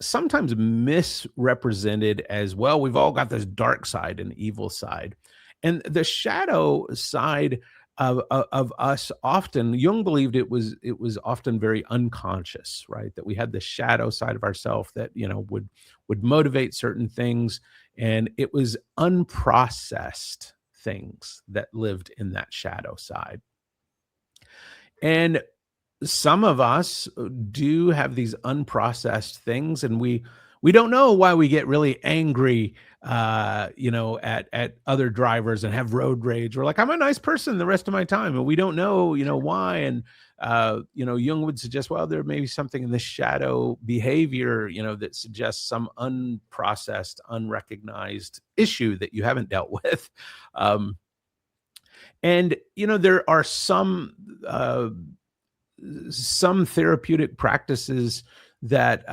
sometimes misrepresented as, well, we've all got this dark side and evil side. And the shadow side of us, often Jung believed it was often very unconscious, right? That we had the shadow side of ourself that would motivate certain things, and it was unprocessed things that lived in that shadow side. And some of us do have these unprocessed things, and we don't know why we get really angry, at other drivers and have road rage. We're like, I'm a nice person the rest of my time, and we don't know, why. And Jung would suggest, well, there may be something in the shadow behavior, that suggests some unprocessed, unrecognized issue that you haven't dealt with. Um, and there are some therapeutic practices that,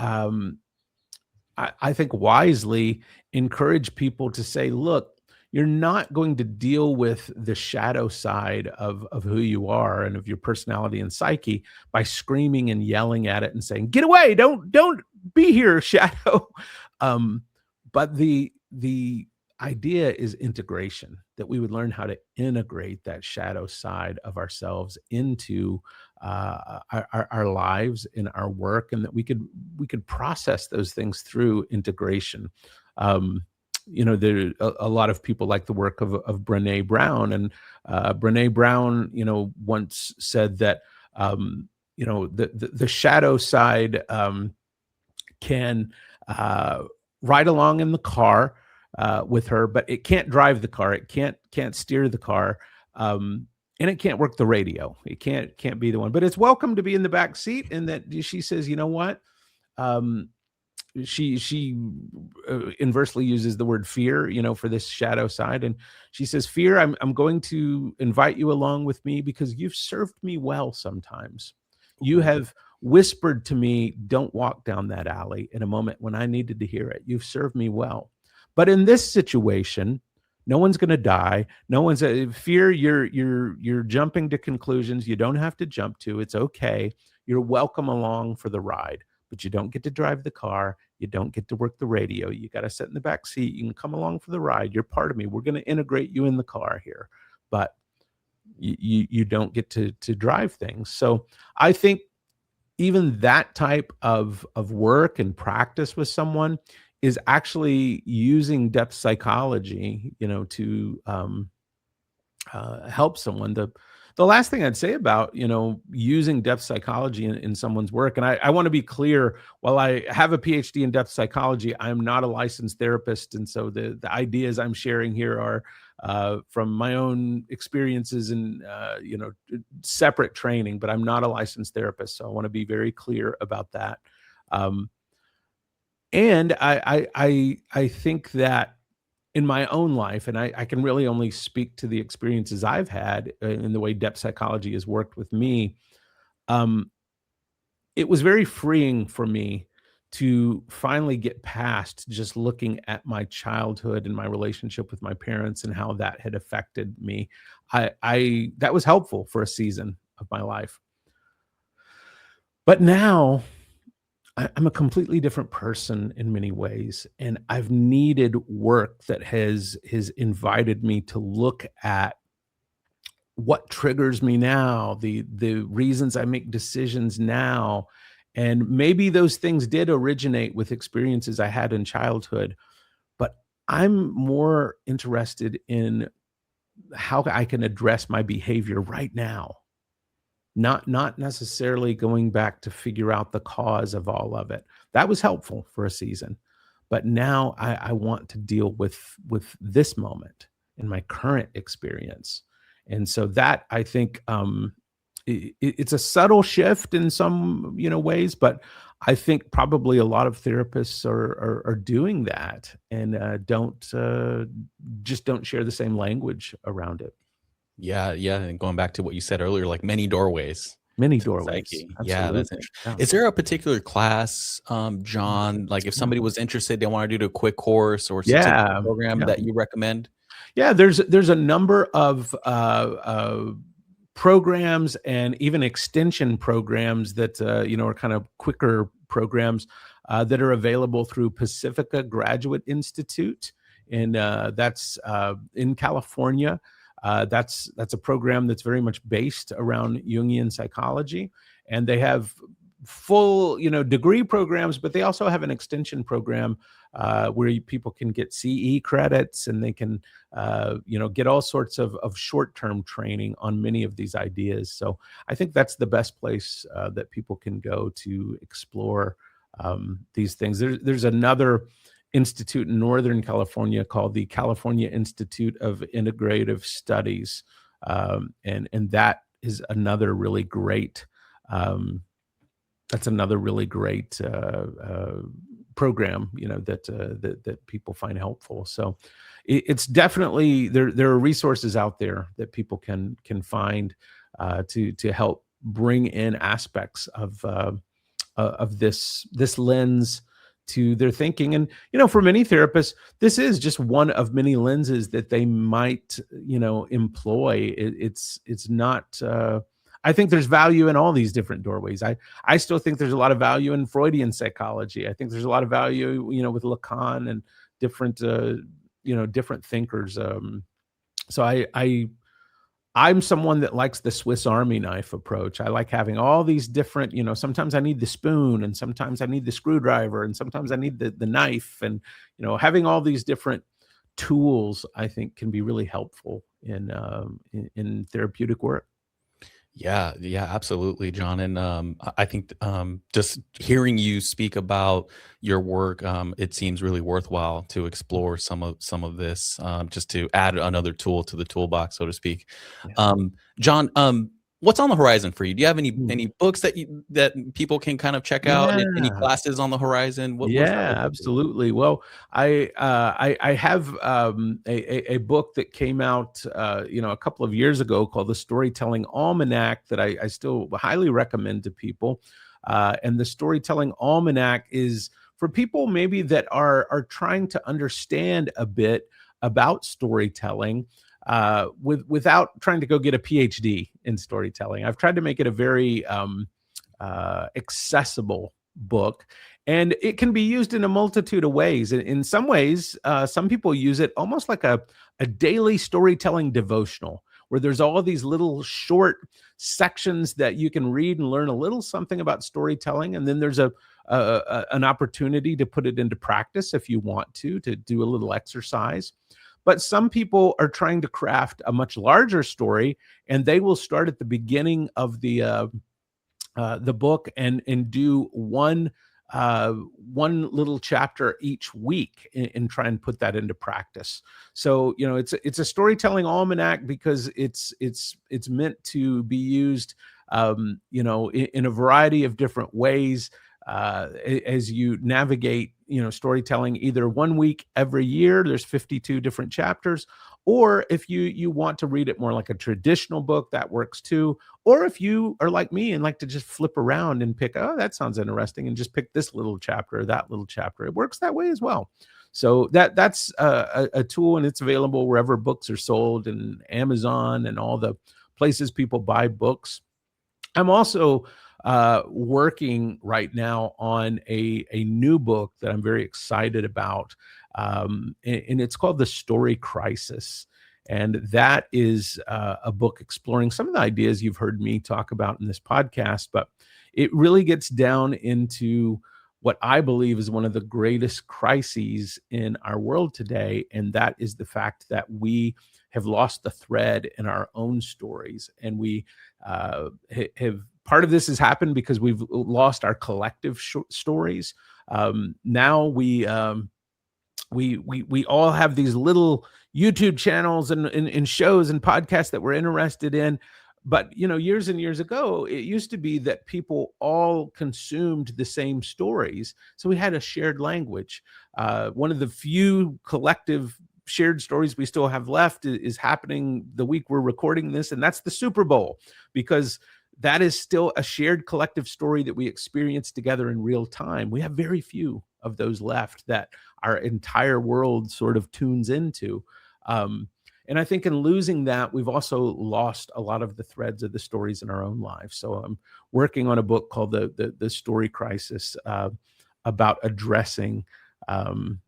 I think wisely encourage people to say, look, you're not going to deal with the shadow side of who you are and of your personality and psyche by screaming and yelling at it and saying, get away, don't be here, shadow. um, but the idea is integration, that we would learn how to integrate that shadow side of ourselves into our lives, in our work, and that we could process those things through integration. Um, there a lot of people like the work of Brene Brown, and Brene Brown, once said that, the shadow side can ride along in the car with her, but it can't drive the car. It can't steer the car. And it can't work the radio. It can't be the one, but it's welcome to be in the back seat. And that she says, you know what? Um, she inversely uses the word fear, for this shadow side, and she says, "Fear, I'm going to invite you along with me because you've served me well. Sometimes you Ooh. have whispered to me, 'Don't walk down that alley,' in a moment when I needed to hear it. You've served me well, but in this situation." No one's going to die. No one's fear. You're jumping to conclusions you don't have to jump to. It's okay. You're welcome along for the ride, but you don't get to drive the car. You don't get to work the radio. You got to sit in the back seat. You can come along for the ride. You're part of me. We're going to integrate you in the car here, but you don't get to drive things. So I think even that type of work and practice with someone is actually using depth psychology, to help someone. The last thing I'd say about using depth psychology in someone's work, and I want to be clear, while I have a PhD in depth psychology, I'm not a licensed therapist, and so the ideas I'm sharing here are from my own experiences and separate training, but I'm not a licensed therapist, so I want to be very clear about that. Um, And I think that in my own life, and I can really only speak to the experiences I've had in the way depth psychology has worked with me. Um, it was very freeing for me to finally get past just looking at my childhood and my relationship with my parents and how that had affected me. I that was helpful for a season of my life. But now I'm a completely different person in many ways, and I've needed work that has invited me to look at what triggers me now, the reasons I make decisions now, and maybe those things did originate with experiences I had in childhood, but I'm more interested in how I can address my behavior right now, not necessarily going back to figure out the cause of all of it. That was helpful for a season, but now I want to deal with this moment in my current experience, and so that I think it's a subtle shift in some ways, but I think probably a lot of therapists are doing that and don't just don't share the same language around it. Yeah, yeah, and going back to what you said earlier, like many doorways Many to the doorways, psyche. Yeah, that's absolutely. interesting. Yeah. Is there a particular class, John, like if Yeah. somebody was interested, they wanna do a quick course or certificate Yeah, program yeah. that you recommend? Yeah, there's a number of, programs and even extension programs that, are kind of quicker programs, that are available through Pacifica Graduate Institute, and, that's, in California. That's a program that's very much based around Jungian psychology, and they have full, degree programs, but they also have an extension program, where people can get CE credits and they can get all sorts of short-term training on many of these ideas. So I think that's the best place that people can go to explore these things. There's another institute in Northern California called the California Institute of Integrative Studies, and that is another really great. That's another really great program, that people find helpful. So it's definitely there. There are resources out there that people can find to help bring in aspects of this lens to their thinking. And for many therapists, this is just one of many lenses that they might employ. It's not. I think there's value in all these different doorways. I still think there's a lot of value in Freudian psychology. I think there's a lot of value, with Lacan and different, different thinkers. So I'm someone that likes the Swiss Army knife approach. I like having all these different, sometimes I need the spoon and sometimes I need the screwdriver and sometimes I need the knife, and having all these different tools I think can be really helpful in therapeutic work. Yeah, yeah, absolutely, John. And I think just hearing you speak about your work, it seems really worthwhile to explore some of this, just to add another tool to the toolbox, so to speak. Yeah. John, what's on the horizon for you? Do you have any Mm. books that people can kind of check out? Any Yeah. classes on the horizon? What does that Yeah, look like for you? absolutely. Well, I have a book that came out a couple of years ago called The Storytelling Almanac that I still highly recommend to people. And the Storytelling Almanac is for people maybe that are trying to understand a bit about storytelling without trying to go get a PhD in storytelling. I've tried to make it a very accessible book, and it can be used in a multitude of ways. In some ways, some people use it almost like a daily storytelling devotional, where there's all these little short sections that you can read and learn a little something about storytelling, and then there's an opportunity to put it into practice if you want to do a little exercise. But some people are trying to craft a much larger story, and they will start at the beginning of the book and do one little chapter each week and try and put that into practice. So it's a storytelling almanac because it's meant to be used in a variety of different ways as you navigate storytelling either 1 week every year. There's 52 different chapters. Or if you want to read it more like a traditional book, that works too. Or if you are like me and like to just flip around and pick, oh, that sounds interesting, and just pick this little chapter or that little chapter, it works that way as well. So that's a tool, and it's available wherever books are sold, and Amazon and all the places people buy books. I'm also working right now on a new book that I'm very excited about, and it's called The Story Crisis. And that is a book exploring some of the ideas you've heard me talk about in this podcast, but it really gets down into what I believe is one of the greatest crises in our world today, and that is the fact that we have lost the thread in our own stories, and we have part of this has happened because we've lost our collective stories. Now we all have these little YouTube channels and shows and podcasts that we're interested in. But years and years ago, it used to be that people all consumed the same stories, so we had a shared language. One of the few collective shared stories we still have left is happening the week we're recording this, and that's the Super Bowl, because that is still a shared collective story that we experience together in real time. We have very few of those left that our entire world sort of tunes into. And I think in losing that, we've also lost a lot of the threads of the stories in our own lives. So I'm working on a book called The Story Crisis, about addressing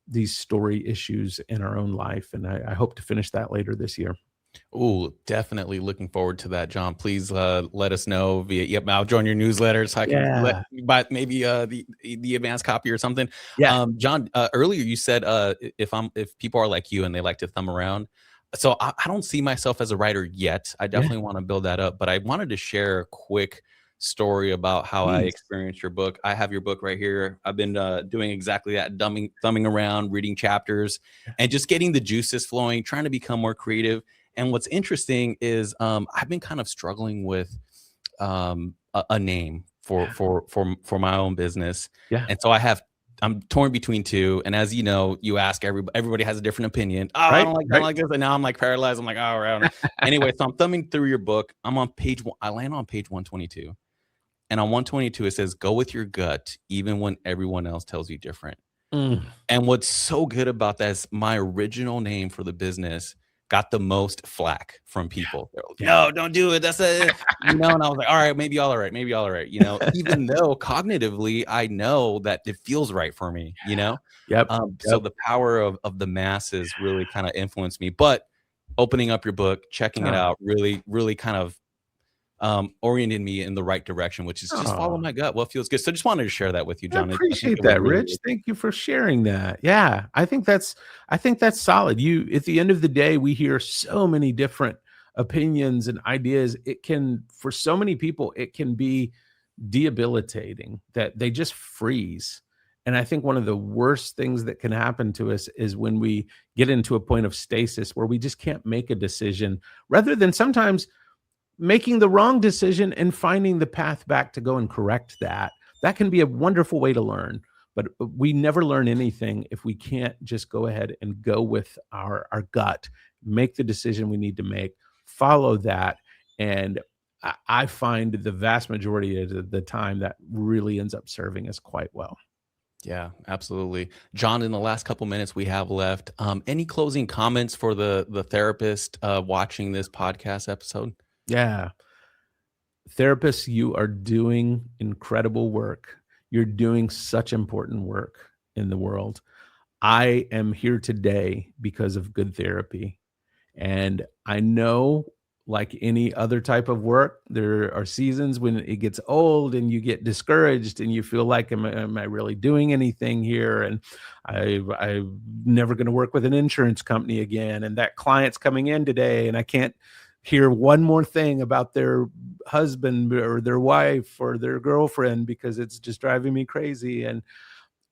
these story issues in our own life. And I hope to finish that later this year. Oh, definitely looking forward to that, John. Please let us know via. Yep, I'll join your newsletter so I can Yeah. buy maybe the advanced copy or something. Yeah. John, earlier you said if people are like you and they like to thumb around. So I don't see myself as a writer yet. I Yeah. definitely want to build that up, but I wanted to share a quick story about how I Please. experienced your book. I have your book right here. I've been doing exactly that, thumbing around, reading chapters, and just getting the juices flowing, trying to become more creative. And what's interesting is I've been kind of struggling with a name for my own business, Yeah. and so I'm torn between two. And as you know, you ask everybody has a different opinion. Oh, Right. I don't Right. like this, and now I'm like paralyzed. I'm like, oh, I don't know. Anyway, so I'm thumbing through your book. I'm on page one. I land on page 122, and on 122 it says, "Go with your gut, even when everyone else tells you different." Mm. And what's so good about that is my original name for the business got the most flack from people. They're like, Yeah. "No, don't do it. That's and I was like, all right, maybe all right, maybe all right. Even though cognitively I know that it feels right for me, Yep. So Yep. the power of the masses really kind of influenced me. But opening up your book, checking it Oh, out, really, really kind of oriented me in the right direction, which is just follow oh. my gut. What feels good. So just wanted to share that with you, I John. I think appreciate it was that, really, Rich. really Thank you for sharing that. Yeah, I think that's solid. At the end of the day, we hear so many different opinions and ideas. It can, for so many people, it can be debilitating that they just freeze. And I think one of the worst things that can happen to us is when we get into a point of stasis where we just can't make a decision, rather than sometimes making the wrong decision and finding the path back to go and correct that. That can be a wonderful way to learn, but we never learn anything if we can't just go ahead and go with our gut, make the decision we need to make, follow that. And I find the vast majority of the time that really ends up serving us quite well. Yeah, absolutely. John, in the last couple minutes we have left, any closing comments for the therapist watching this podcast episode? Yeah. Therapists, you are doing incredible work. You're doing such important work in the world. I am here today because of good therapy. And I know, like any other type of work, there are seasons when it gets old and you get discouraged and you feel like, am I really doing anything here? And I'm never going to work with an insurance company again. And that client's coming in today and I can't hear one more thing about their husband or their wife or their girlfriend because it's just driving me crazy. And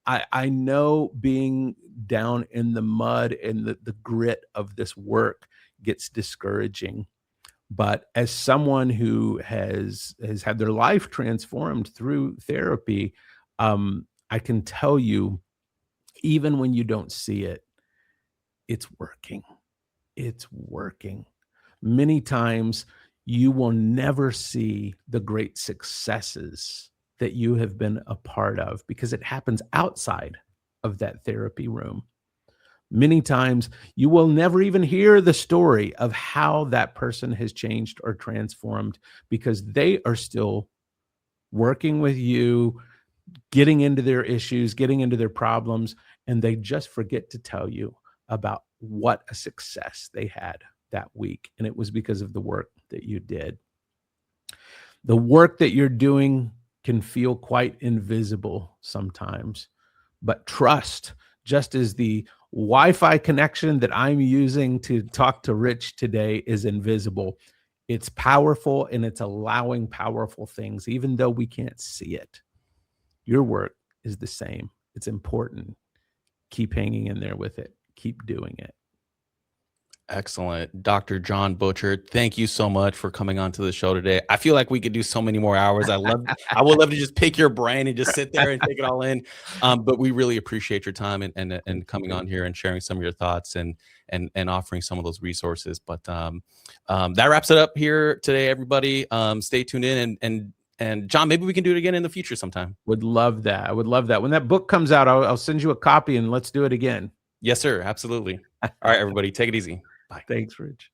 I know being down in the mud and the grit of this work gets discouraging. But as someone who has had their life transformed through therapy, I can tell you even when you don't see it, it's working. It's working. Many times you will never see the great successes that you have been a part of because it happens outside of that therapy room. Many times you will never even hear the story of how that person has changed or transformed because they are still working with you, getting into their issues, getting into their problems, and they just forget to tell you about what a success they had that week. And it was because of the work that you did. The work that you're doing can feel quite invisible sometimes, but trust, just as the Wi-Fi connection that I'm using to talk to Rich today is invisible, it's powerful and it's allowing powerful things, even though we can't see it. Your work is the same. It's important. Keep hanging in there with it. Keep doing it. Excellent. Dr. John Butcher, thank you so much for coming on to the show today. I feel like we could do so many more hours. I would love to just pick your brain and just sit there and take it all in. But we really appreciate your time and coming on here and sharing some of your thoughts and offering some of those resources. But that wraps it up here today, everybody. Stay tuned in and John, maybe we can do it again in the future sometime. Would love that. I would love that. When that book comes out, I'll send you a copy and let's do it again. Yes, sir. Absolutely. All right, everybody, take it easy. Bye. Thanks, Rich.